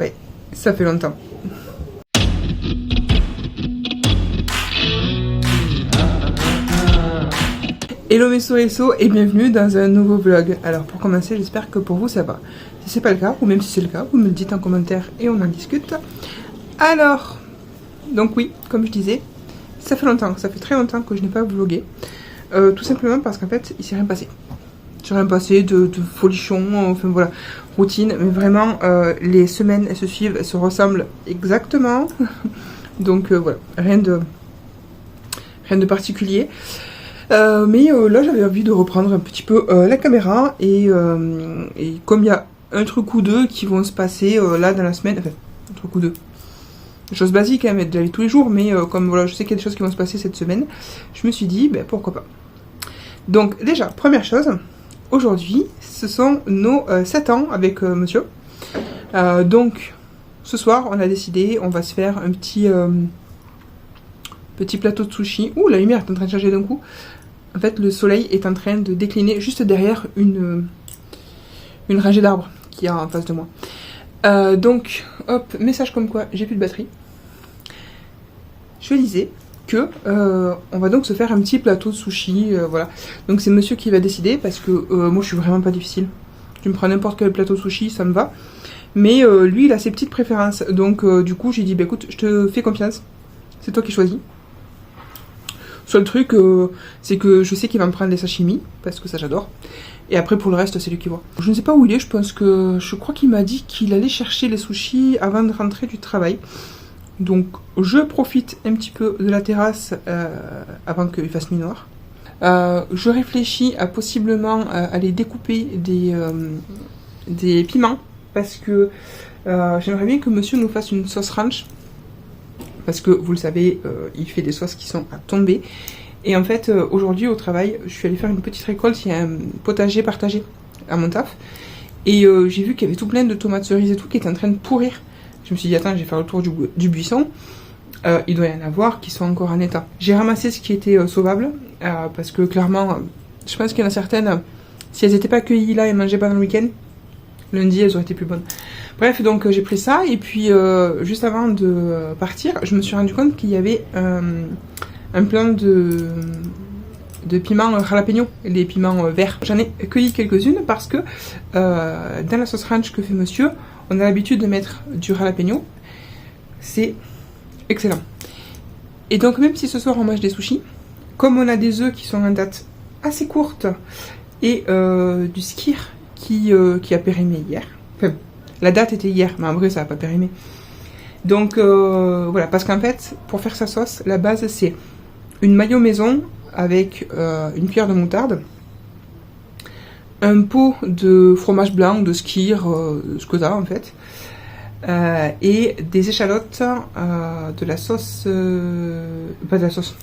Ouais, ça fait longtemps. Hello mes SO et bienvenue dans un nouveau vlog. Alors pour commencer, j'espère que pour vous ça va. Si c'est pas le cas, ou même si c'est le cas, vous me le dites en commentaire et on en discute. Alors, donc oui, comme je disais, ça fait longtemps, ça fait très longtemps que je n'ai pas vlogué. Tout simplement parce qu'en fait, il s'est rien passé. Il s'est rien passé de folichon, enfin voilà, routine. Mais vraiment, les semaines, elles se suivent, elles se ressemblent exactement. Donc voilà, rien de particulier. Mais là j'avais envie de reprendre un petit peu la caméra et comme il y a un truc ou deux qui vont se passer là dans la semaine, enfin un truc ou deux, des choses basiques hein, mais de la vie tous les jours, mais comme voilà je sais qu'il y a des choses qui vont se passer cette semaine, je me suis dit ben pourquoi pas. Donc déjà première chose, aujourd'hui ce sont nos 7 ans avec monsieur, donc ce soir on a décidé, on va se faire un petit plateau de sushi. Ouh, la lumière est en train de changer d'un coup. En fait, le soleil est en train de décliner juste derrière une rangée d'arbres qu'il y a en face de moi. Donc, hop, message comme quoi j'ai plus de batterie. Je disais que on va donc se faire un petit plateau de sushi, voilà. Donc c'est monsieur qui va décider parce que moi je suis vraiment pas difficile. Tu me prends n'importe quel plateau de sushi, ça me va. Mais lui, il a ses petites préférences. Donc du coup, j'ai dit, bah écoute, je te fais confiance. C'est toi qui choisis. Seul truc, c'est que je sais qu'il va me prendre des sashimi, parce que ça j'adore. Et après pour le reste, c'est lui qui voit. Je ne sais pas où il est, je crois qu'il m'a dit qu'il allait chercher les sushis avant de rentrer du travail. Donc je profite un petit peu de la terrasse avant qu'il fasse nuit noire. Je réfléchis à possiblement aller découper des piments, parce que j'aimerais bien que monsieur nous fasse une sauce ranch. Parce que vous le savez, il fait des sauces qui sont à tomber. Et en fait, aujourd'hui au travail, je suis allée faire une petite récolte. Il y a un potager partagé à mon taf. Et j'ai vu qu'il y avait tout plein de tomates cerises et tout qui étaient en train de pourrir. Je me suis dit, attends, je vais faire le tour du buisson. Il doit y en avoir qui sont encore en état. J'ai ramassé ce qui était sauvable. Parce que clairement, je pense qu'il y en a certaines, si elles n'étaient pas cueillies là et mangées pendant le week-end, lundi, elles auraient été plus bonnes. Bref, donc j'ai pris ça, et puis juste avant de partir, je me suis rendu compte qu'il y avait un plant de piments jalapeno, les piments verts. J'en ai cueilli quelques-unes parce que dans la sauce ranch que fait monsieur, on a l'habitude de mettre du jalapeno. C'est excellent. Et donc même si ce soir on mange des sushis, comme on a des œufs qui sont en date assez courte et du skyr qui a périmé hier, enfin, la date était hier, mais en vrai ça n'a pas périmé. Donc voilà, parce qu'en fait, pour faire sa sauce, la base c'est une mayo maison avec une cuillère de moutarde, un pot de fromage blanc, de skyr, ce que t'as en fait, et des échalotes, de la sauce, pas de la sauce,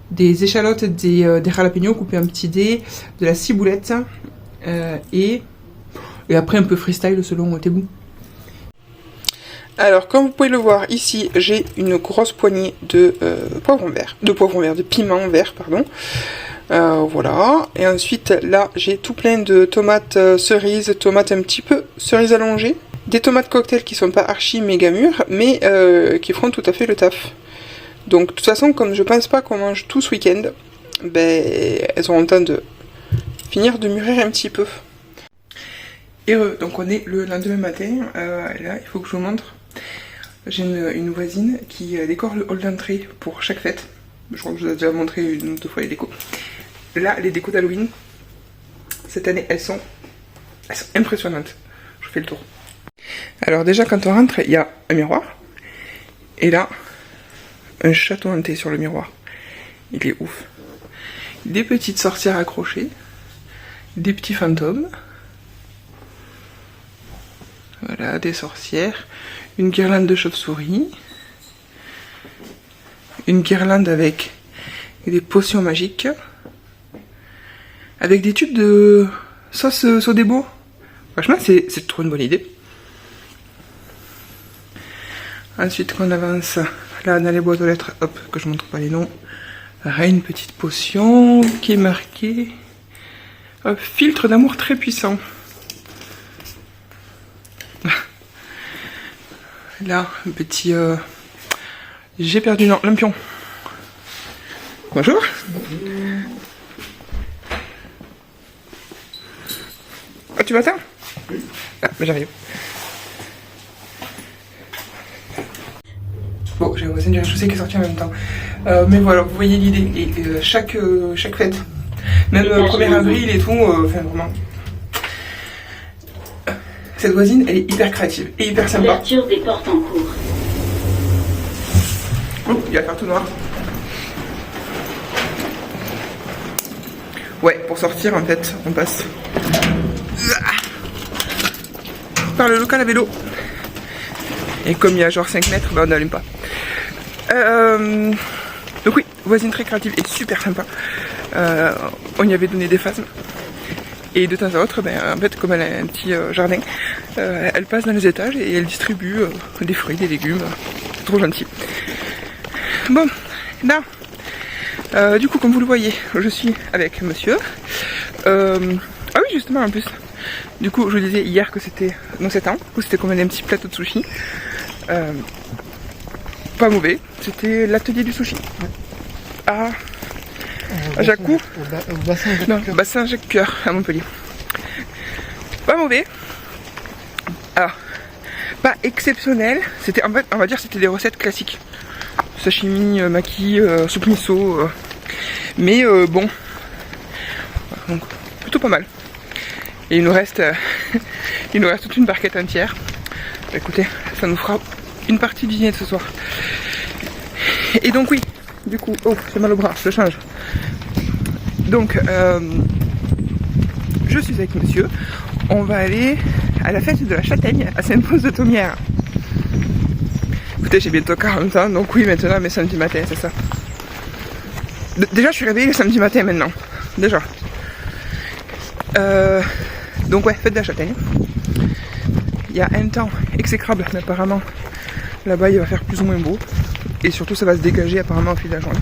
des échalotes, des jalapenos coupés en petits dés, de la ciboulette, et après un peu freestyle selon tes goûts. Alors comme vous pouvez le voir ici, j'ai une grosse poignée de de piment vert, pardon. Voilà, et ensuite là j'ai tout plein de tomates cerises, tomates un petit peu cerises allongées, des tomates cocktail qui sont pas archi méga mûres, mais qui feront tout à fait le taf. Donc de toute façon, comme je pense pas qu'on mange tout ce week-end, ben elles auront le temps de finir de mûrir un petit peu. Et donc on est le lendemain matin, là il faut que je vous montre, j'ai une voisine qui décore le hall d'entrée pour chaque fête. Je crois que je vous ai déjà montré une ou deux fois les décos. Là les décos d'Halloween, cette année elles sont impressionnantes. Je fais le tour. Alors déjà quand on rentre, il y a un miroir, et là un château hanté sur le miroir. Il est ouf. Des petites sorcières accrochées, des petits fantômes. Voilà, des sorcières, une guirlande de chauve-souris, une guirlande avec des potions magiques, avec des tubes de sauce Sodebo. Franchement, c'est trop une bonne idée. Ensuite, quand on avance là dans les boîtes aux lettres, hop, que je montre pas les noms, une petite potion qui est marquée filtre d'amour très puissant. Là, un petit... J'ai perdu lampion. Bonjour. Oh, tu m'attends? Ah, bah j'arrive. Bon, j'ai un voisin du rez-de-chaussée qui est sorti en même temps. Mais voilà, vous voyez l'idée. Et chaque fête, même 1er avril et tout, enfin vraiment. Cette voisine, elle est hyper créative et hyper sympa. Ouverture des portes en cours. Oh, il va faire tout noir. Ouais, pour sortir en fait, on passe par le local à vélo. Et comme il y a genre 5 mètres, bah on n'allume pas. Donc oui, voisine très créative et super sympa. On y avait donné des phasmes. Et de temps à autre, ben, en fait, comme elle a un petit jardin, elle passe dans les étages et elle distribue des fruits, des légumes. C'est trop gentil. Bon, là, du coup, comme vous le voyez, je suis avec monsieur. Ah oui, justement, en plus. Du coup, je vous disais hier que c'était dans 7 ans, où c'était commander un petit plateau de sushi. Pas mauvais, c'était l'atelier du sushi. À Jacou, bassin Jacques Coeur à Montpellier. Pas mauvais. Alors, pas exceptionnel. C'était, en fait, on va dire, c'était des recettes classiques. Sashimi, maki, soupe miso. Mais bon, donc plutôt pas mal. Et il nous reste toute une barquette entière. Bah, écoutez, ça nous fera une partie du dîner de ce soir. Et donc oui, du coup, oh, j'ai mal au bras, je le change. Donc, je suis avec monsieur. On va aller à la fête de la châtaigne à Sainte-Pose-de-Thomières. Écoutez, j'ai bientôt 40 ans, donc oui, maintenant, mais samedi matin, c'est ça. Déjà, je suis réveillée le samedi matin maintenant. Déjà. Donc ouais, fête de la châtaigne. Il y a un temps exécrable, mais apparemment, là-bas, il va faire plus ou moins beau. Et surtout, ça va se dégager apparemment au fil de la journée.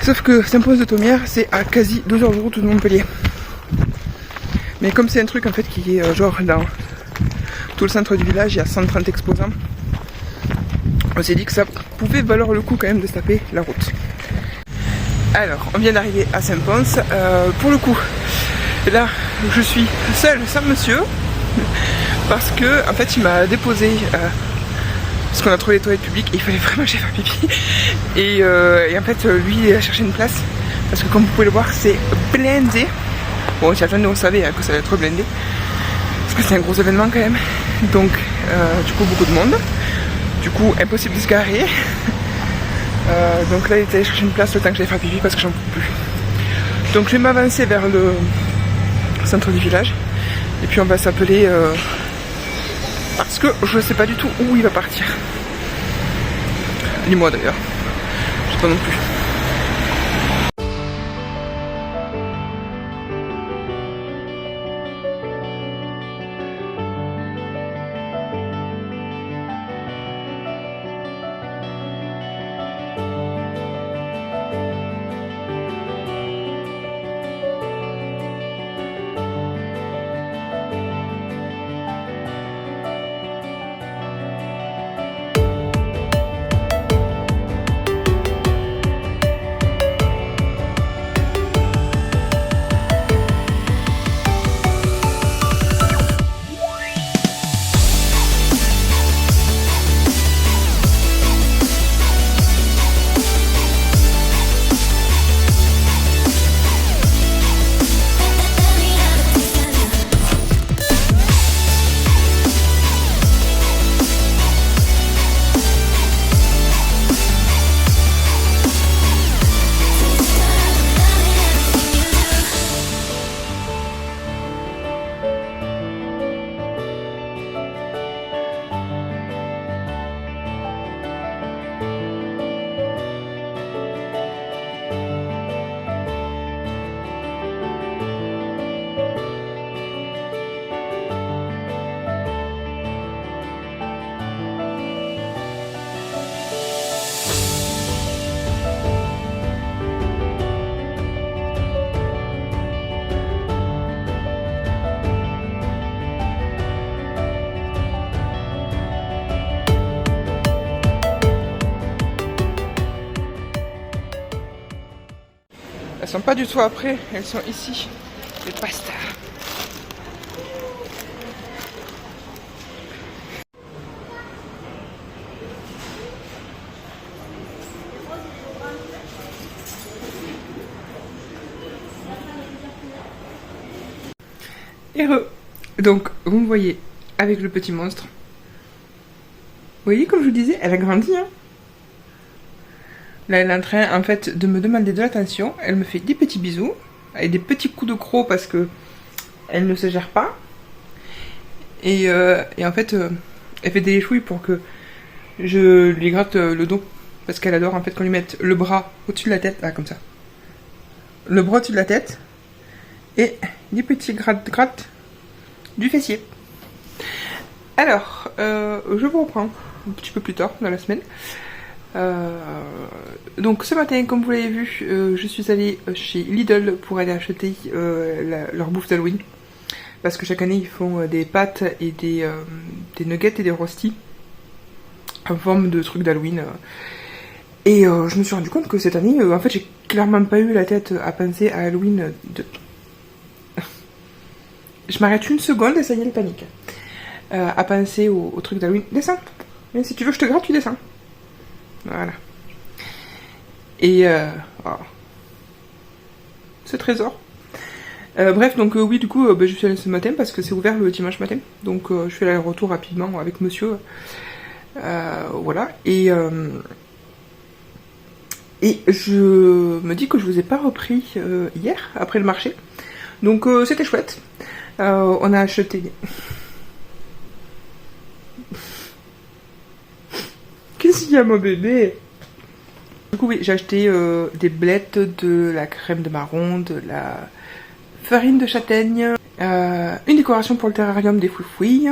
Sauf que Sainte-Pose-de-Thomières, c'est à quasi 2 heures de route de Montpellier. Mais comme c'est un truc en fait qui est genre dans tout le centre du village, il y a 130 exposants. On s'est dit que ça pouvait valoir le coup quand même de se taper la route. Alors, on vient d'arriver à Saint-Pons. Pour le coup, là, je suis seule sans monsieur. Parce que, en fait, il m'a déposé... parce qu'on a trouvé les toilettes publiques et il fallait vraiment que j'aille faire pipi. Et en fait, lui, il a cherché une place. Parce que comme vous pouvez le voir, c'est blindé. Bon, si attendez, on savait que ça allait être blindé. Parce que c'est un gros événement quand même. Donc, du coup, beaucoup de monde. Du coup, impossible de se garer. Donc là, il est allé chercher une place le temps que j'aille faire pipi parce que j'en peux plus. Donc, je vais m'avancer vers le centre du village. Et puis, on va s'appeler... parce que je ne sais pas du tout où il va partir. Ni moi d'ailleurs. Je sais pas non plus. sont pas du tout après, elles sont ici. Les pastas. Heureux. Donc, vous me voyez avec le petit monstre. Vous voyez, comme je vous disais, elle a grandi. Hein. Là, elle est en train, en fait, de me demander de l'attention. Elle me fait des petits bisous. Avec des petits coups de croc parce que elle ne se gère pas. Et en fait, elle fait des chouilles pour que je lui gratte le dos. Parce qu'elle adore, en fait, qu'on lui mette le bras au-dessus de la tête. Ah, comme ça. Le bras au-dessus de la tête. Et des petits gratte du fessier. Alors, je vous reprends un petit peu plus tard dans la semaine. Donc ce matin, comme vous l'avez vu, je suis allée chez Lidl pour aller acheter leur bouffe d'Halloween. Parce que chaque année, ils font des pâtes et des nuggets et des rostis en forme de trucs d'Halloween. Et je me suis rendu compte que cette année, en fait, j'ai clairement pas eu la tête à penser à Halloween. Je m'arrête une seconde et ça y est, le panique. À penser au truc d'Halloween. Descends. Mais si tu veux que je te gratte, tu descends. Voilà. Et oh. Ce trésor. Bref, donc oui, du coup, je suis allée ce matin parce que c'est ouvert le dimanche matin. Donc je fais l'aller-retour rapidement avec monsieur. Voilà. Et je me dis que je vous ai pas repris hier, après le marché. Donc c'était chouette. On a acheté... Qu'est-ce qu'il y a, mon bébé? Du coup, oui, j'ai acheté des blettes, de la crème de marron, de la farine de châtaigne, une décoration pour le terrarium des fouifouilles,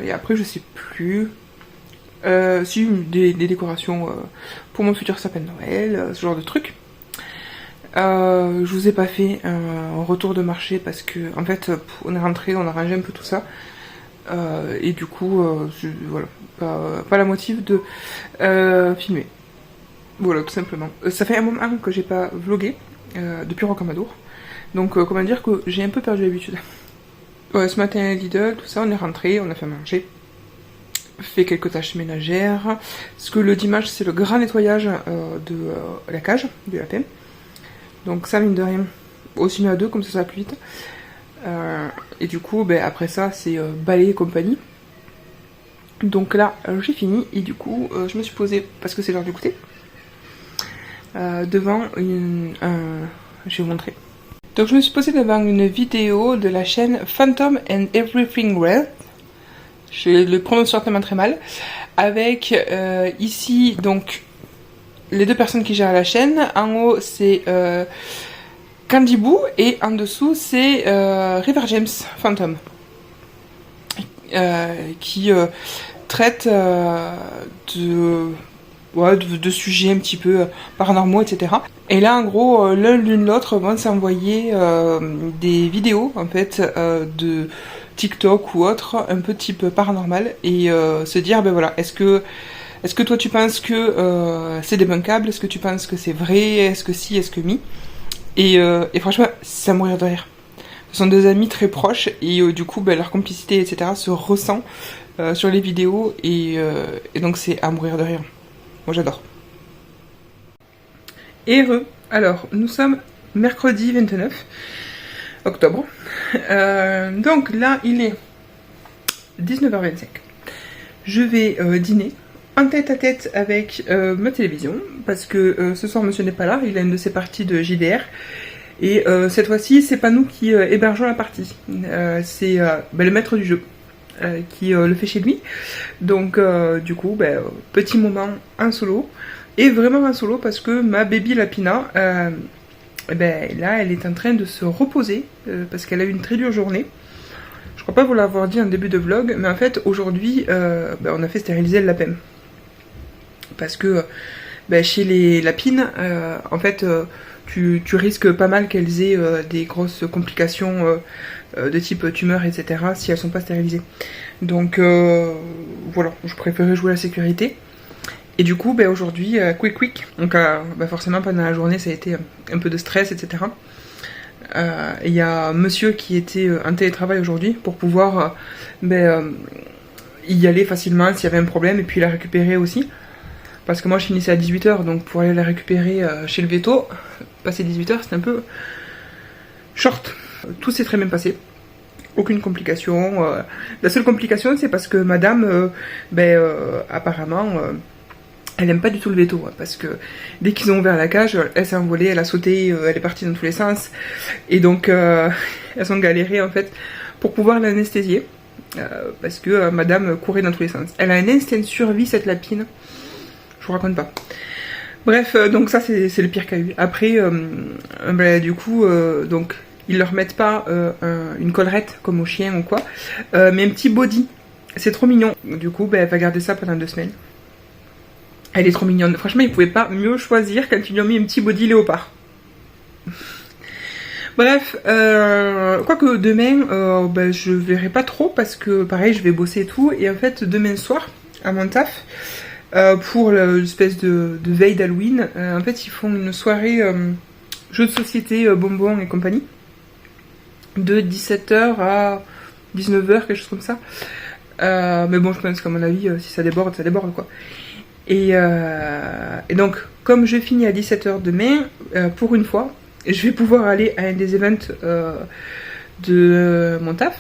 et après, je sais plus. Si, des décorations pour mon futur sapin de Noël, ce genre de trucs. Je vous ai pas fait un retour de marché parce que, en fait, on est rentré, on a rangé un peu tout ça. Et du coup, voilà, pas la motive de filmer. Voilà, tout simplement. Ça fait un moment que j'ai pas vlogué depuis Rocamadour. Donc, comment dire que j'ai un peu perdu l'habitude. Ouais, ce matin, Lidl, tout ça, on est rentré, on a fait manger. Fait quelques tâches ménagères. Parce que le dimanche, c'est le grand nettoyage de la cage, du lapin. Donc ça, mine de rien, aussi mis à deux, comme ça va plus vite. Et du coup, après ça, c'est balai et compagnie. Donc là, j'ai fini et du coup, je me suis posée, parce que c'est l'heure du goûter, devant je vais vous montrer. Donc je me suis posée devant une vidéo de la chaîne Phantom and Everything Red. Je le prononce certainement très mal. Avec ici, donc, les deux personnes qui gèrent la chaîne. En haut, c'est Candy Boo et en dessous, c'est River James Phantom. Qui traite de sujets un petit peu paranormaux, etc. Et là, en gros, l'un l'une l'autre vont s'envoyer des vidéos, en fait, de TikTok ou autre, un peu type paranormal, et se dire, ben voilà, est-ce que toi tu penses que c'est débunkable, est-ce que tu penses que c'est vrai, est-ce que si, est-ce que mi, et franchement, c'est à mourir de rire. Ce sont deux amis très proches, et du coup, leur complicité, etc., se ressent sur les vidéos, et donc c'est à mourir de rire. Moi, j'adore. Heureux. Alors, nous sommes mercredi 29 octobre. Donc là, il est 19h25. Je vais dîner en tête-à-tête avec ma télévision, parce que ce soir, monsieur n'est pas là, il a une de ses parties de JDR. Et cette fois-ci, c'est pas nous qui hébergeons la partie. C'est le maître du jeu qui le fait chez lui. Donc, du coup, petit moment en solo. Et vraiment en solo parce que ma baby Lapina, là, elle est en train de se reposer parce qu'elle a eu une très dure journée. Je crois pas vous l'avoir dit en début de vlog, mais en fait, aujourd'hui, on a fait stériliser le lapin. Parce que chez les lapines, en fait, tu risques pas mal qu'elles aient des grosses complications de type tumeur, etc. si elles sont pas stérilisées. Donc voilà, je préférais jouer la sécurité. Et du coup, ben, aujourd'hui, quick. Donc ben, forcément, pendant la journée, ça a été un peu de stress, etc. Il y a monsieur qui était en télétravail aujourd'hui pour pouvoir y aller facilement s'il y avait un problème et puis la récupérer aussi. Parce que moi je finissais à 18h, donc pour aller la récupérer chez le veto, passer 18h, c'était un peu short. Tout s'est très bien passé. Aucune complication. La seule complication, c'est parce que madame, apparemment, elle aime pas du tout le veto. Parce que dès qu'ils ont ouvert la cage, elle s'est envolée, elle a sauté, elle est partie dans tous les sens. Et donc, elles ont galéré en fait pour pouvoir l'anesthésier. Parce que madame courait dans tous les sens. Elle a un instinct de survie, cette lapine. Je vous raconte pas. Bref, donc ça c'est le pire qu'il y a eu. Après, du coup, donc ils leur mettent pas une collerette comme au chien ou quoi, mais un petit body. C'est trop mignon. Du coup, elle va garder ça pendant 2 semaines. Elle est trop mignonne. Franchement, ils pouvaient pas mieux choisir quand ils lui ont mis un petit body léopard. Bref, quoique demain, je verrai pas trop parce que pareil, je vais bosser et tout. Et en fait, demain soir, à mon taf, pour l'espèce de veille d'Halloween, en fait, ils font une soirée jeux de société, bonbons et compagnie, de 17h à 19h, quelque chose comme ça. Mais bon, je pense qu'à mon avis, si ça déborde quoi. Et donc, comme je finis à 17h demain, pour une fois, je vais pouvoir aller à un des events de mon taf.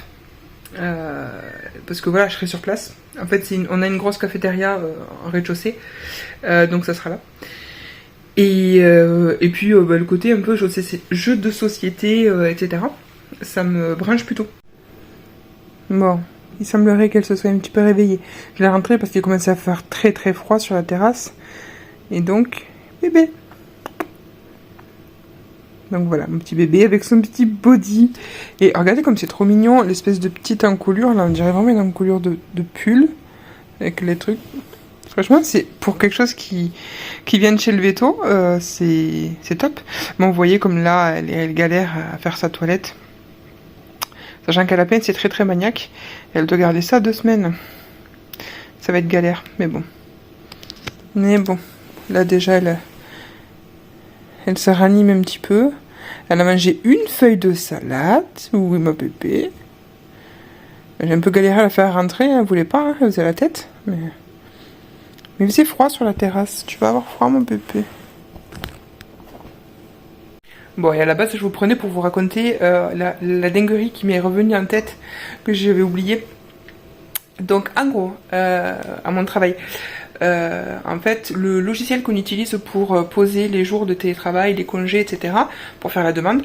Parce que voilà, je serai sur place. En fait, on a une grosse cafétéria en rez-de-chaussée, donc ça sera là. Et puis le côté un peu jeux de société, etc. Ça me branche plutôt. Bon, il semblerait qu'elle se soit un petit peu réveillée. Je l'ai rentrée parce qu'il commençait à faire très très froid sur la terrasse. Et donc, bébé. Donc voilà, mon petit bébé avec son petit body. Et regardez comme c'est trop mignon, l'espèce de petite encolure, là on dirait vraiment une encolure de pull, avec les trucs. Franchement, c'est pour quelque chose qui vient de chez le veto, c'est top. Mais vous voyez comme là, elle galère à faire sa toilette. Sachant qu'à la peine, c'est très très maniaque. Elle doit garder ça 2 semaines. Ça va être galère, mais bon. Là déjà, elle se ranime un petit peu. Elle a mangé une feuille de salade. Oui, ma bébé. J'ai un peu galéré à la faire rentrer. Elle voulait pas, hein, elle faisait la tête. Mais il faisait froid sur la terrasse. Tu vas avoir froid, mon bébé. Bon, et à la base, je vous prenais pour vous raconter la dinguerie qui m'est revenue en tête, que j'avais oublié. Donc, en gros, à mon travail, en fait, le logiciel qu'on utilise pour poser les jours de télétravail, les congés, etc., pour faire la demande,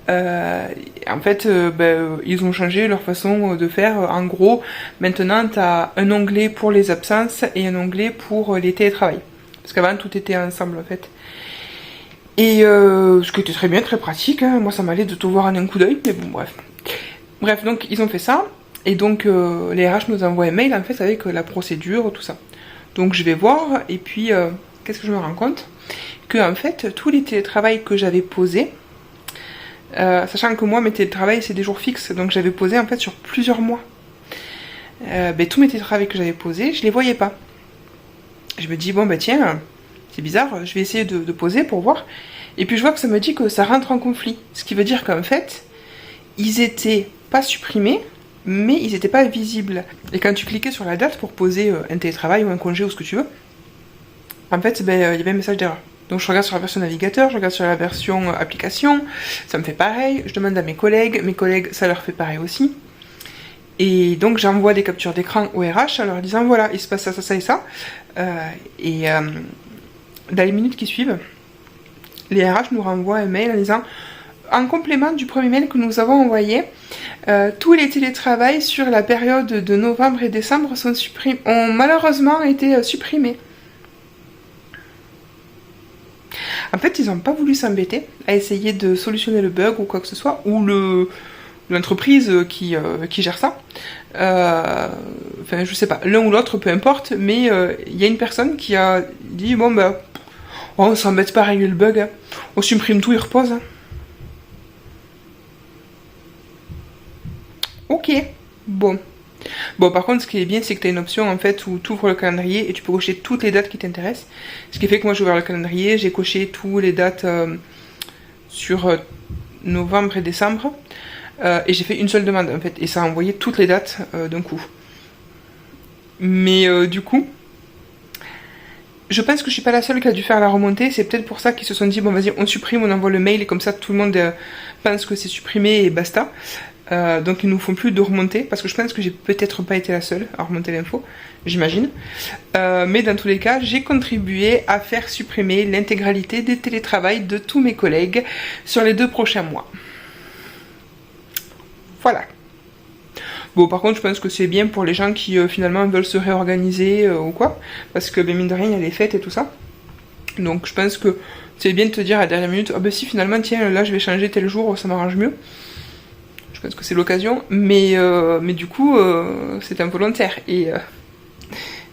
en fait, ils ont changé leur façon de faire. En gros, maintenant, tu as un onglet pour les absences et un onglet pour les télétravails. Parce qu'avant, tout était ensemble, en fait. Et ce qui était très bien, très pratique. Hein. Moi, ça m'allait de tout voir en un coup d'œil, mais bon, bref. Bref, donc, ils ont fait ça. Et donc, les RH nous envoient un mail, en fait, avec la procédure, tout ça. Donc je vais voir, et puis qu'est-ce que je me rends compte? Que en fait, tous les télétravails que j'avais posés, sachant que moi, mes télétravails, c'est des jours fixes, donc j'avais posé en fait sur plusieurs mois. Tous mes télétravails que j'avais posés, je les voyais pas. Je me dis, bon tiens, c'est bizarre, je vais essayer de poser pour voir. Et puis je vois que ça me dit que ça rentre en conflit. Ce qui veut dire qu'en fait, ils étaient pas supprimés, mais ils n'étaient pas visibles. Et quand tu cliquais sur la date pour poser un télétravail ou un congé ou ce que tu veux, en fait, il y avait un message d'erreur. Donc je regarde sur la version navigateur, je regarde sur la version application, ça me fait pareil, je demande à mes collègues, ça leur fait pareil aussi. Et donc j'envoie des captures d'écran au RH en leur disant voilà, il se passe ça, ça, ça et ça. Dans les minutes qui suivent, les RH nous renvoient un mail en disant en complément du premier mail que nous avons envoyé, tous les télétravails sur la période de novembre et décembre ont malheureusement été supprimés. En fait, ils n'ont pas voulu s'embêter à essayer de solutionner le bug ou quoi que ce soit, ou l'entreprise qui gère ça. Je sais pas, l'un ou l'autre, peu importe, mais il y a une personne qui a dit on s'embête pas à régler le bug, hein. On supprime tout, il repose. Hein. Ok, bon. Bon, par contre, ce qui est bien, c'est que tu as une option en fait où tu ouvres le calendrier et tu peux cocher toutes les dates qui t'intéressent. Ce qui fait que moi, j'ai ouvert le calendrier, j'ai coché toutes les dates sur novembre et décembre. Et j'ai fait une seule demande en fait. Et ça a envoyé toutes les dates d'un coup. Mais du coup, je pense que je suis pas la seule qui a dû faire la remontée. C'est peut-être pour ça qu'ils se sont dit, bon, vas-y, on supprime, on envoie le mail et comme ça, tout le monde pense que c'est supprimé et basta. Donc ils nous font plus de remontée parce que je pense que j'ai peut-être pas été la seule à remonter l'info, j'imagine. Mais dans tous les cas, j'ai contribué à faire supprimer l'intégralité des télétravails de tous mes collègues sur les 2 prochains mois. Voilà. Bon, par contre, je pense que c'est bien pour les gens qui finalement veulent se réorganiser ou quoi, parce que ben, mine de rien, il y a les fêtes et tout ça. Donc je pense que c'est bien de te dire à la dernière minute, ah ben si finalement, tiens, là je vais changer tel jour, ça m'arrange mieux. Je pense que c'est l'occasion, mais du coup, c'est involontaire. Et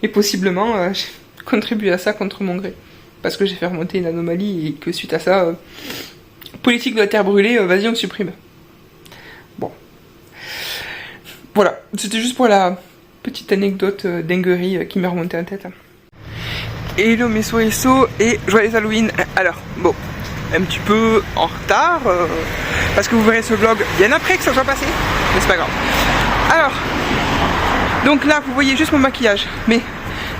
possiblement, j'ai contribué à ça contre mon gré. Parce que j'ai fait remonter une anomalie et que suite à ça, politique de la terre brûlée, vas-y, on supprime. Bon. Voilà, c'était juste pour la petite anecdote dinguerie qui m'est remontée en tête. Hello mes soiseaux et joyeux Halloween. Alors, bon, un petit peu en retard, parce que vous verrez ce vlog bien après que ça soit passé, mais c'est pas grave. Alors, donc là, vous voyez juste mon maquillage, mais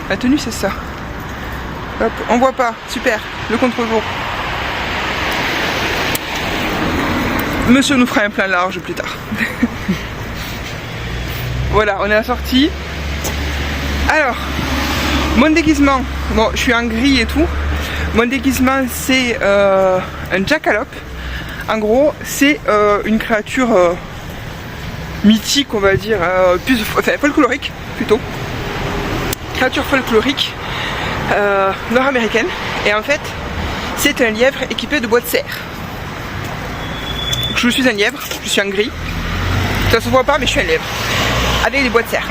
la tenue c'est ça. Hop, on voit pas, super, le contre-jour. Monsieur nous fera un plein large plus tard. Voilà, on est à la sortie. Alors, mon déguisement, bon, je suis en gris et tout. Mon déguisement, c'est un jackalope. En gros, c'est une créature mythique, on va dire, enfin folklorique plutôt. Créature folklorique nord-américaine. Et en fait, c'est un lièvre équipé de bois de serre. Donc, je suis un lièvre, je suis en gris. Ça se voit pas, mais je suis un lièvre. Avec des bois de serre.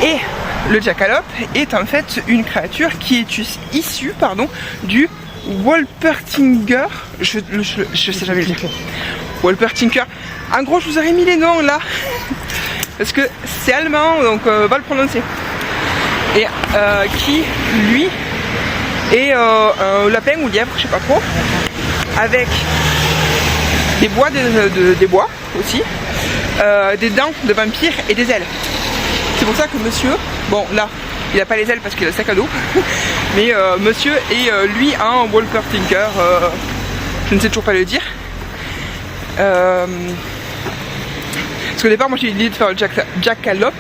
Et le jackalope est en fait une créature qui est issue du Wolpertinger. Je sais jamais le dire. Wolpertinger. En gros, je vous aurais mis les noms là. Parce que c'est allemand, donc va le prononcer. Et qui, lui, est un lapin ou lièvre, je sais pas trop. Avec des bois, des bois aussi. Des dents de vampire et des ailes. C'est pour ça que monsieur, bon là, il n'a pas les ailes parce qu'il a le sac à dos, mais monsieur est lui un Wolpertinger, je ne sais toujours pas le dire. Parce qu'au départ, moi j'ai eu l'idée de faire le jackalope,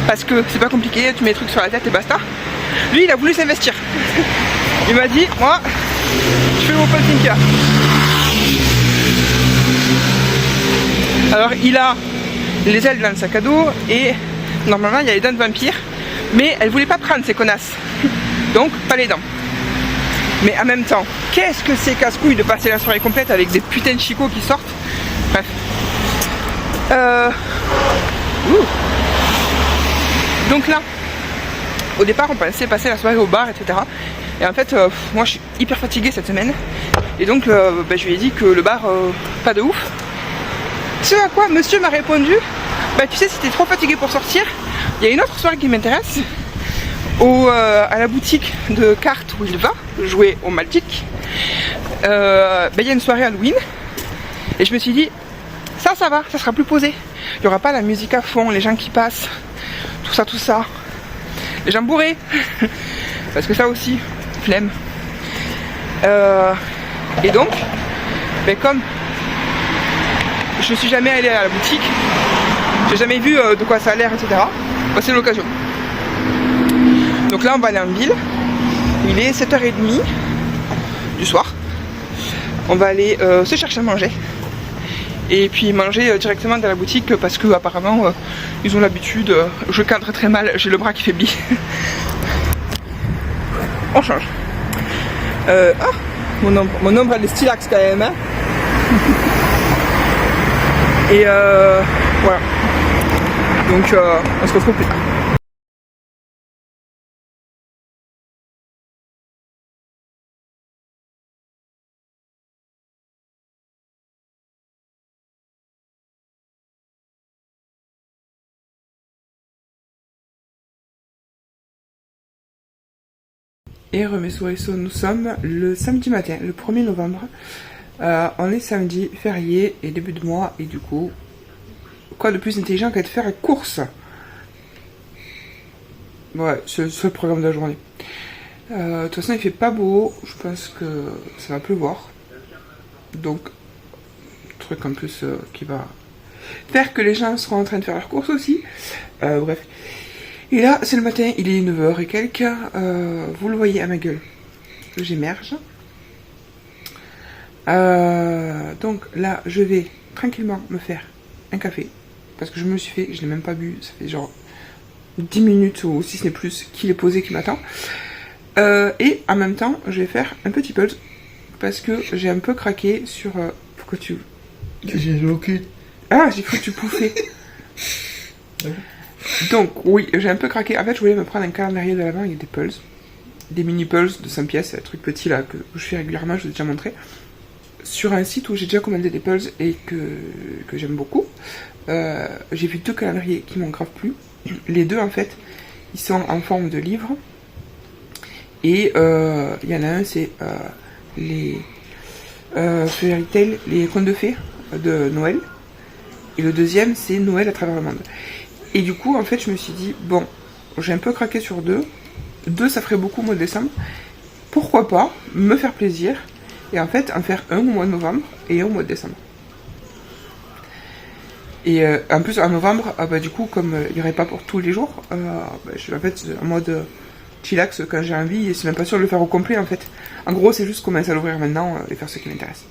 parce que c'est pas compliqué, tu mets des trucs sur la tête et basta. Lui, il a voulu s'investir. Il m'a dit, moi, je fais le Wolpertinger. Alors il a les ailes dans le sac à dos et normalement il y a les dents de vampire, mais elle voulait pas prendre ces connasses, donc pas les dents. Mais en même temps, qu'est-ce que c'est casse-couille de passer la soirée complète avec des putains de chicots qui sortent. Bref. Donc là, au départ on pensait passer la soirée au bar, etc. Et en fait, moi je suis hyper fatiguée cette semaine. Et donc je lui ai dit que le bar, pas de ouf. Ce à quoi monsieur m'a répondu, bah tu sais, si t'es trop fatigué pour sortir, il y a une autre soirée qui m'intéresse, à la boutique de cartes où il va jouer au Maltic. Il y a une soirée Halloween, et je me suis dit, ça va, ça sera plus posé. Il n'y aura pas la musique à fond, les gens qui passent, tout ça. Les gens bourrés, parce que ça aussi, flemme. Et donc, comme je suis jamais allée à la boutique, j'ai jamais vu de quoi ça a l'air, etc. Bah, c'est l'occasion. Donc là on va aller en ville. Il est 7h30 du soir. On va aller se chercher à manger. Et puis manger directement dans la boutique parce que apparemment ils ont l'habitude. Je cadre très mal, j'ai le bras qui faiblit. On change. Mon ombre elle est stylax quand même, hein. Et voilà. Donc on se retrouve plus tard. Et Remesso, nous sommes le samedi matin, le 1er novembre. On est samedi, férié et début de mois. Et du coup, quoi de plus intelligent qu'à de faire une course? Ouais, c'est le programme de la journée. De toute façon, il fait pas beau. Je pense que ça va pleuvoir. Donc, truc en plus qui va faire que les gens seront en train de faire leurs courses aussi. Bref. Et là, c'est le matin, il est 9h et quelques. Vous le voyez à ma gueule. J'émerge. Donc là, je vais tranquillement me faire un café. Parce que je me le suis fait, je l'ai même pas bu. Ça fait genre 10 minutes ou si ce n'est plus qu'il est posé, qui m'attend. Et en même temps, je vais faire un petit pulse. Parce que j'ai un peu craqué sur... pourquoi tu... J'ai bloqué. Ah, j'ai cru que tu pouffais. Donc, oui, j'ai un peu craqué. En fait, je voulais me prendre un calendrier de l'Avent avec des pulses. Des mini pulses de 5 pièces, un truc petit là que je fais régulièrement, je vous ai déjà montré. Sur un site où j'ai déjà commandé des pulses et que j'aime beaucoup. J'ai vu 2 calendriers qui m'ont grave plu. Les 2, en fait, ils sont en forme de livre. Et il y en a un, c'est les Fairy Tail, les contes de fées de Noël. Et le deuxième, c'est Noël à travers le monde. Et du coup, en fait, je me suis dit, bon, j'ai un peu craqué sur 2. 2, ça ferait beaucoup au mois de décembre. Pourquoi pas me faire plaisir et en fait en faire un au mois de novembre et un au mois de décembre. Et en plus, en novembre, du coup, comme il n'y aurait pas pour tous les jours, je suis en fait en mode chillax quand j'ai envie et c'est même pas sûr de le faire au complet en fait. En gros, c'est juste commencer à l'ouvrir maintenant et faire ce qui m'intéresse.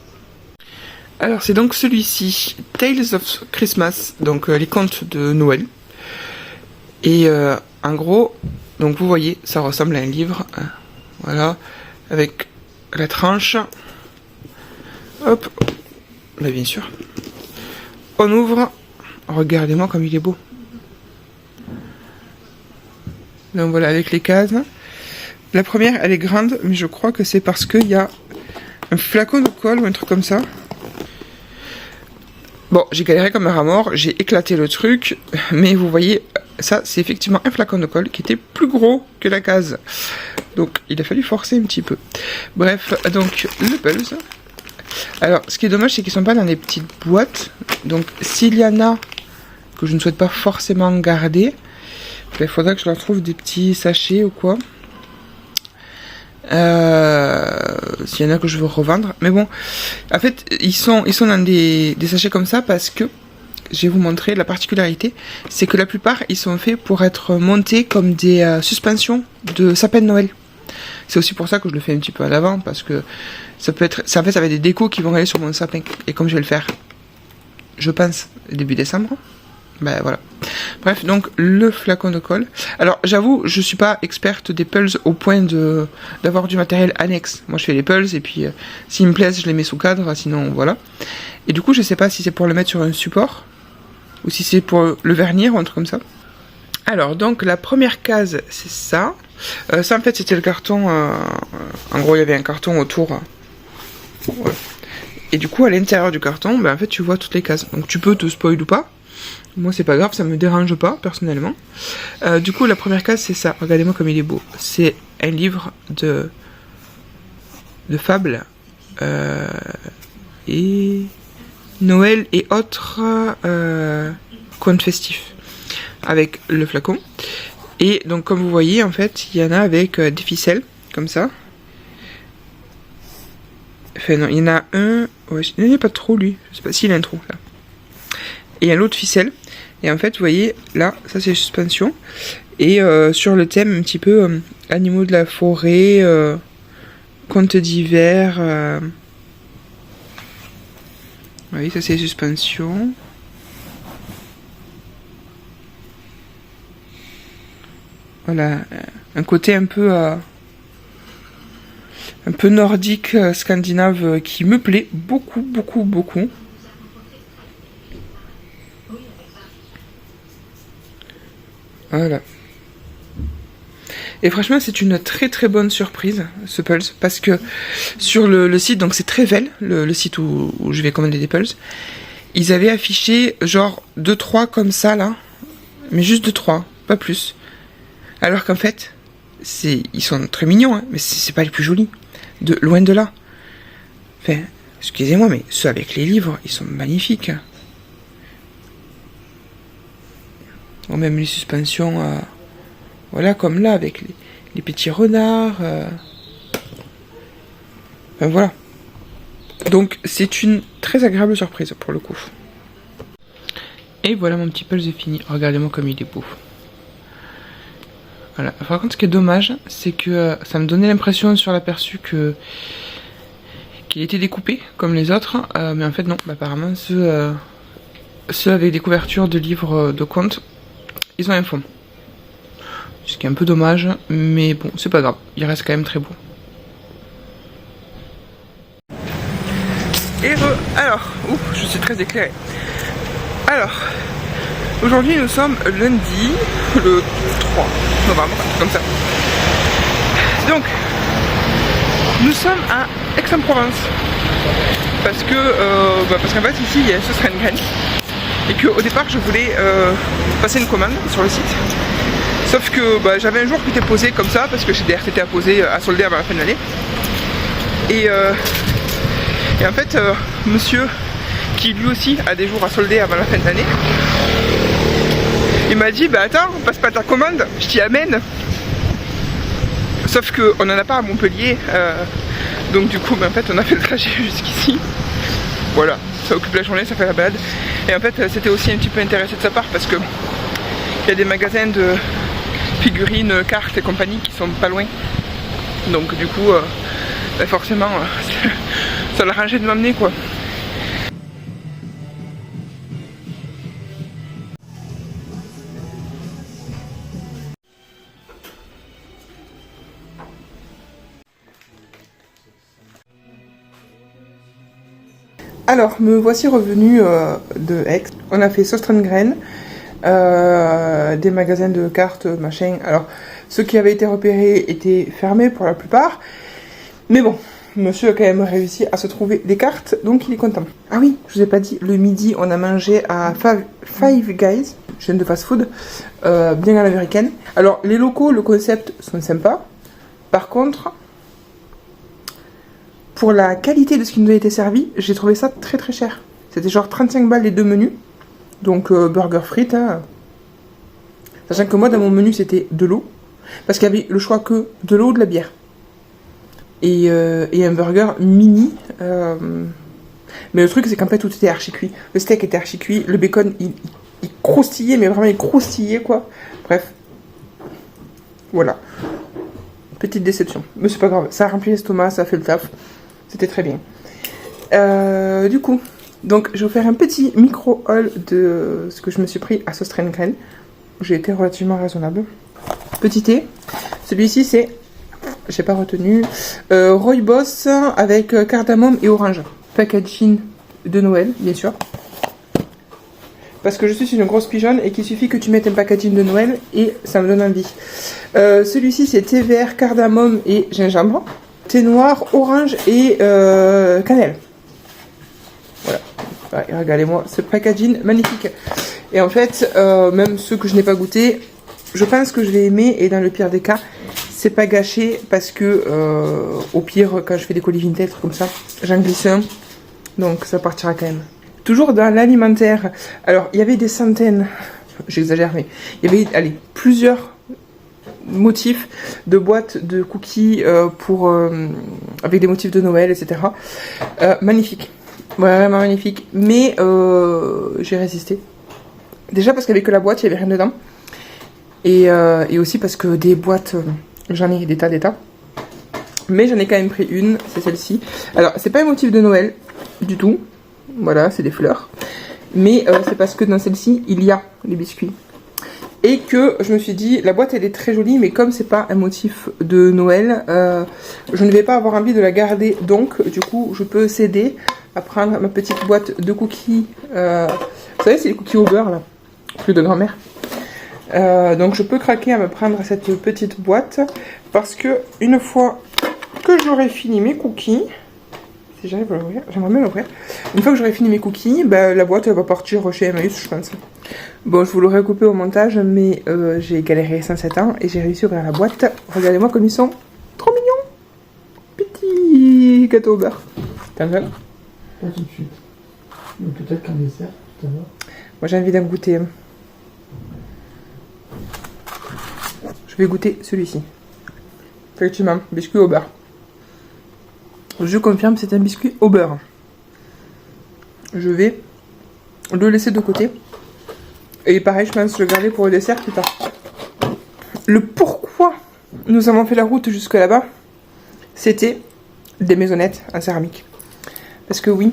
Alors, c'est donc celui-ci, Tales of Christmas, donc les contes de Noël. Et en gros, donc vous voyez, ça ressemble à un livre, hein, voilà, avec la tranche. Hop, là bien sûr. On ouvre, regardez-moi comme il est beau. Donc voilà, avec les cases. La première, elle est grande, mais je crois que c'est parce qu'il y a un flacon de colle ou un truc comme ça. Bon, j'ai galéré comme un rat mort, j'ai éclaté le truc, mais vous voyez, ça c'est effectivement un flacon de colle qui était plus gros que la case. Donc il a fallu forcer un petit peu. Bref, donc le pulse. Alors ce qui est dommage, c'est qu'ils sont pas dans des petites boîtes. Donc s'il y en a que je ne souhaite pas forcément garder, il faudra que je leur trouve des petits sachets ou quoi. S'il y en a que je veux revendre, mais bon, en fait ils sont dans des sachets comme ça parce que je vais vous montrer la particularité, c'est que la plupart ils sont faits pour être montés comme des suspensions de sapin de Noël. C'est aussi pour ça que je le fais un petit peu à l'avant, parce que ça peut être, en fait ça va être des décos qui vont aller sur mon sapin, et comme je vais le faire, je pense début décembre, ben voilà. Bref, donc le flacon de colle. Alors j'avoue, je suis pas experte des pulses au point d'avoir du matériel annexe. Moi je fais les pulses et puis s'ils me plaisent, je les mets sous cadre, sinon voilà. Et du coup, je sais pas si c'est pour le mettre sur un support ou si c'est pour le vernir ou un truc comme ça. Alors donc la première case, c'est ça. Ça en fait c'était le carton. En gros, il y avait un carton autour. Voilà. Et du coup, à l'intérieur du carton, ben en fait tu vois toutes les cases. Donc tu peux te spoil ou pas. Moi c'est pas grave, ça me dérange pas personnellement. Du coup la première case c'est ça, regardez-moi comme il est beau. C'est un livre de fables et Noël et autres contes festifs avec le flacon. Et donc comme vous voyez en fait il y en a avec des ficelles comme ça. Enfin non, il y en a un, ouais, il n'y en a pas trop lui, je sais pas s'il a un trou là. Et il y a l'autre ficelle. Et en fait, vous voyez, là, ça c'est suspension. Et sur le thème, un petit peu animaux de la forêt, contes d'hiver. Vous voyez, ça c'est suspension. Voilà, un côté un peu nordique, scandinave, qui me plaît beaucoup, beaucoup, beaucoup. Voilà. Et franchement, c'est une très très bonne surprise, ce pulse, parce que sur le site, donc c'est Trevel, le site où je vais commander des pulses, ils avaient affiché genre 2-3 comme ça là, mais juste 2-3, pas plus. Alors qu'en fait, ils sont très mignons, hein, mais c'est pas les plus jolis. Loin de là. Enfin, excusez-moi, mais ceux avec les livres, ils sont magnifiques. Ou même les suspensions, voilà, comme là, avec les petits renards. Enfin, voilà. Donc, c'est une très agréable surprise, pour le coup. Et voilà, mon petit puzzle fini. Regardez-moi comme il est beau. Voilà. Par contre, ce qui est dommage, c'est que ça me donnait l'impression sur l'aperçu qu'il était découpé, comme les autres. Mais en fait, non. Bah, apparemment, ceux avec des couvertures de livres de contes, ils ont un fond. Ce qui est un peu dommage, mais bon, c'est pas grave. Il reste quand même très beau. Et alors, je suis très éclairée. Alors, aujourd'hui nous sommes lundi, le 3 novembre, comme ça. Donc, nous sommes à Aix-en-Provence. Parce qu'en fait ici il y a ce Sostrengrain. Et qu'au départ je voulais passer une commande sur le site. Sauf que j'avais un jour qui était posé comme ça, parce que j'ai des RTT à poser, à solder avant la fin de l'année. Et en fait, monsieur, qui lui aussi a des jours à solder avant la fin de l'année, il m'a dit, bah attends, passe pas ta commande, je t'y amène. Sauf qu'on n'en a pas à Montpellier, donc du coup, en fait, on a fait le trajet jusqu'ici. Voilà, ça occupe la journée, ça fait la balade. Et en fait, c'était aussi un petit peu intéressé de sa part, parce que il y a des magasins de figurines, cartes et compagnie qui sont pas loin. Donc du coup, forcément, ça l'a arrangé de m'amener, quoi. Alors, me voici revenu de Aix. On a fait Sostrengrain, des magasins de cartes, machin. Alors, ceux qui avaient été repérés étaient fermés pour la plupart. Mais bon, monsieur a quand même réussi à se trouver des cartes, donc il est content. Ah oui, je vous ai pas dit, le midi, on a mangé à Five Guys, chaîne de fast-food, bien à l'américaine. Alors, les locaux, le concept sont sympas. Par contre, pour la qualité de ce qui nous a été servi, j'ai trouvé ça très très cher. C'était genre 35 balles les deux menus. Donc burger frites. Hein. Sachant que moi dans mon menu c'était de l'eau. Parce qu'il y avait le choix que de l'eau ou de la bière. Et un burger mini. Mais le truc c'est qu'en fait tout était archi cuit. Le steak était archi cuit. Le bacon il croustillait, mais vraiment il croustillait quoi. Bref. Voilà. Petite déception. Mais c'est pas grave. Ça a rempli l'estomac, ça a fait le taf. C'était très bien. Du coup, donc je vais vous faire un petit micro-haul de ce que je me suis pris à Sostrengrain. J'ai été relativement raisonnable. Petit thé. Celui-ci c'est, j'ai pas retenu, Rooibos avec cardamome et orange. Packaging de Noël, bien sûr. Parce que je suis une grosse pigeonne et qu'il suffit que tu mettes un packaging de Noël et ça me donne envie. Celui-ci c'est thé vert, cardamome et gingembre. Thé noir, orange et cannelle. Voilà. Ouais, regardez-moi ce packaging magnifique. Et en fait, même ceux que je n'ai pas goûté, je pense que je vais aimer. Et dans le pire des cas, c'est pas gâché parce que au pire, quand je fais des colis vintage comme ça, j'en glisse un. Donc ça partira quand même. Toujours dans l'alimentaire. Alors, il y avait des centaines, j'exagère, mais il y avait, allez, plusieurs motifs de boîtes de cookies avec des motifs de Noël, etc. Magnifique. Vraiment magnifique. Mais j'ai résisté. Déjà parce qu'avec la boîte, il n'y avait rien dedans. Et aussi parce que des boîtes, j'en ai des tas. Mais j'en ai quand même pris une, c'est celle-ci. Alors, c'est pas un motif de Noël du tout. Voilà, c'est des fleurs. Mais c'est parce que dans celle-ci, il y a les biscuits. Et que je me suis dit, la boîte elle est très jolie, mais comme c'est pas un motif de Noël, je ne vais pas avoir envie de la garder. Donc, du coup, je peux céder à prendre ma petite boîte de cookies. Vous savez, c'est les cookies au beurre, là. Plus de grand-mère. Donc, je peux craquer à me prendre cette petite boîte. Parce que, une fois que j'aurai fini mes cookies, Si j'arrive à l'ouvrir, j'aimerais bien l'ouvrir. Une fois que j'aurai fini mes cookies, bah, la boîte elle va partir chez Emmaüs, je pense. Bon, je vous l'aurais coupé au montage, mais j'ai galéré 107 ans et j'ai réussi à ouvrir la boîte. Regardez-moi comme ils sont trop mignons. Petit gâteau au beurre. T'en veux? Pas tout de suite. Mais peut-être qu'un dessert tout à l'heure. Moi j'ai envie d'en goûter. Je vais goûter celui-ci. Effectivement, biscuit au beurre. Je confirme, c'est un biscuit au beurre. Je vais le laisser de côté. Et pareil, je pense le garder pour le dessert plus tard. Le pourquoi nous avons fait la route jusque là-bas, c'était des maisonnettes en céramique. Parce que oui,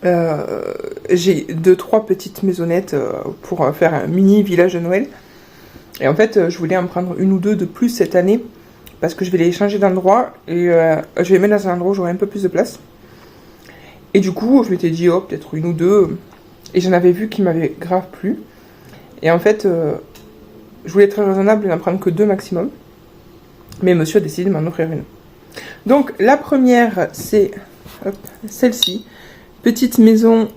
j'ai 2-3 petites maisonnettes pour faire un mini village de Noël. Et en fait, je voulais en prendre une ou deux de plus cette année. Parce que je vais les changer d'endroit. Et je vais les mettre dans un endroit où j'aurai un peu plus de place. Et du coup, je m'étais dit, oh, peut-être une ou deux. Et j'en avais vu qui m'avaient grave plu. Et en fait, je voulais être très raisonnable et n'en prendre que 2 maximum. Mais monsieur a décidé de m'en offrir une. Donc, la première, c'est celle-ci. Petite maison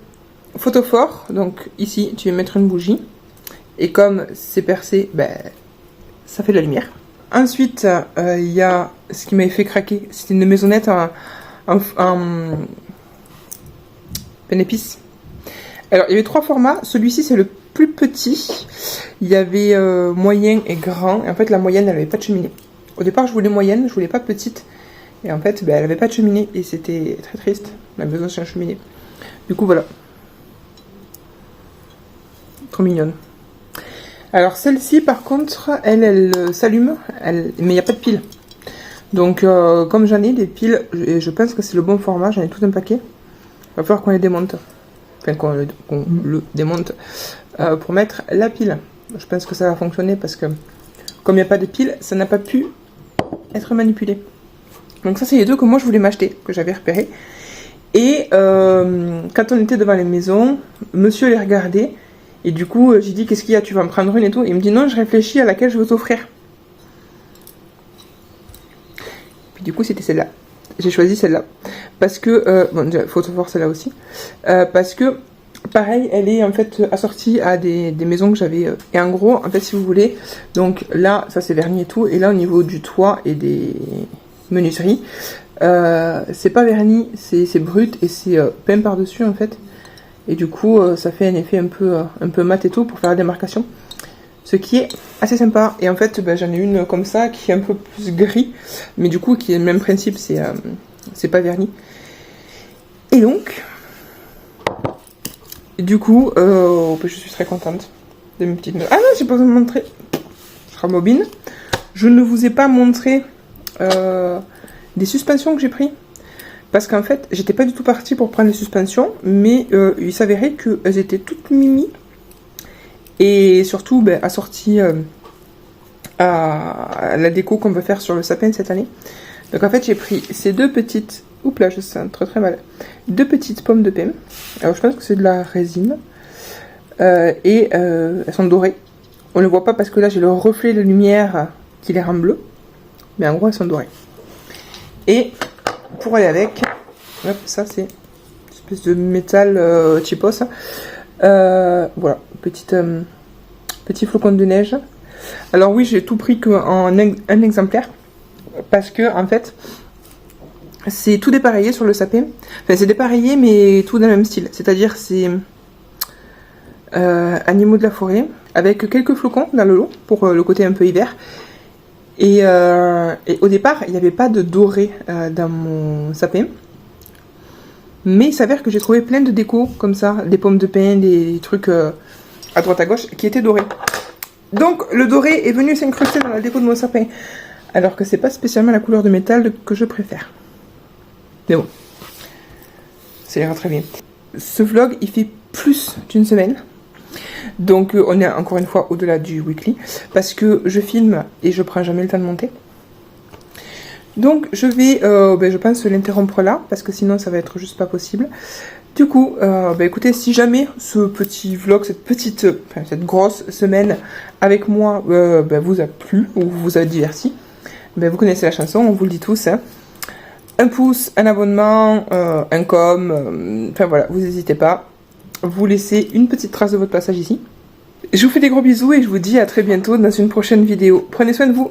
photophore. Donc, ici, tu vas mettre une bougie. Et comme c'est percé, ben, ça fait de la lumière. Ensuite, il y a ce qui m'avait fait craquer. C'était une maisonnette en pain épice. Alors, il y avait 3 formats. Celui-ci, c'est le plus petit. Il y avait moyen et grand. Et en fait, la moyenne, elle n'avait pas de cheminée. Au départ, je voulais moyenne, je voulais pas petite. Et en fait, ben, elle n'avait pas de cheminée. Et c'était très triste. On a besoin de cheminée. Du coup, voilà. Trop mignonne. Alors celle-ci par contre, elle s'allume, mais il n'y a pas de pile. Donc comme j'en ai des piles, et je pense que c'est le bon format, j'en ai tout un paquet. Il va falloir qu'on les démonte. Enfin qu'on le démonte pour mettre la pile. Je pense que ça va fonctionner parce que comme il n'y a pas de pile, ça n'a pas pu être manipulé. Donc ça c'est les 2 que moi je voulais m'acheter, que j'avais repéré. Et quand on était devant les maisons, monsieur les regardait. Et du coup, j'ai dit, qu'est-ce qu'il y a? Tu vas me prendre une et tout. Et il me dit, non, je réfléchis à laquelle je veux t'offrir. Puis du coup, c'était celle-là. J'ai choisi celle-là. Parce que, bon, déjà, photophore, celle-là aussi. Parce que, pareil, elle est en fait assortie à des maisons que j'avais. Et en gros, en fait, si vous voulez, donc là, ça c'est verni et tout. Et là, au niveau du toit et des menuiseries, c'est pas verni, c'est brut et c'est peint par-dessus en fait. Et du coup, ça fait un effet un peu mat et tout pour faire la démarcation. Ce qui est assez sympa. Et en fait, ben, j'en ai une comme ça qui est un peu plus gris. Mais du coup, qui est le même principe, c'est pas verni. Et donc, du coup, je suis très contente de mes petites... Ah non, j'ai pas besoin de montrer. Je rembobine. Je ne vous ai pas montré des suspensions que j'ai pris. Parce qu'en fait, j'étais pas du tout partie pour prendre les suspensions, mais il s'avérait qu'elles étaient toutes mimi. Et surtout, ben, assorties à la déco qu'on veut faire sur le sapin cette année. Donc en fait, j'ai pris ces 2 petites... Oups là, je sens très très mal. 2 petites pommes de pin. Alors je pense que c'est de la résine. Et elles sont dorées. On ne le voit pas parce que là, j'ai le reflet de lumière qui les rend bleues. Mais en gros, elles sont dorées. Et... pour aller avec, hop, ça c'est une espèce de métal cheapos. Voilà, petit flocon de neige. Alors oui, j'ai tout pris qu'en un exemplaire. Parce que en fait, c'est tout dépareillé sur le sapin. Enfin, c'est dépareillé, mais tout dans le même style. C'est-à-dire, c'est animaux de la forêt, avec quelques flocons dans le lot, pour le côté un peu hiver. Et au départ, il n'y avait pas de doré dans mon sapin. Mais il s'avère que j'ai trouvé plein de déco comme ça, des pommes de pin, des trucs à droite à gauche qui étaient dorés. Donc le doré est venu s'incruster dans la déco de mon sapin. Alors que c'est pas spécialement la couleur de métal que je préfère. Mais bon, ça ira très bien. Ce vlog, il fait plus d'une semaine. Donc on est encore une fois au-delà du weekly. Parce que je filme et je prends jamais le temps de monter. Donc je vais, je pense, l'interrompre là. Parce que sinon ça va être juste pas possible. Du coup, écoutez, si jamais ce petit vlog, cette grosse semaine avec moi vous a plu ou vous a diverti, vous connaissez la chanson, on vous le dit tous. Hein. un pouce, un abonnement, un com, enfin voilà, vous n'hésitez pas. Vous laissez une petite trace de votre passage ici. Je vous fais des gros bisous et je vous dis à très bientôt dans une prochaine vidéo. Prenez soin de vous.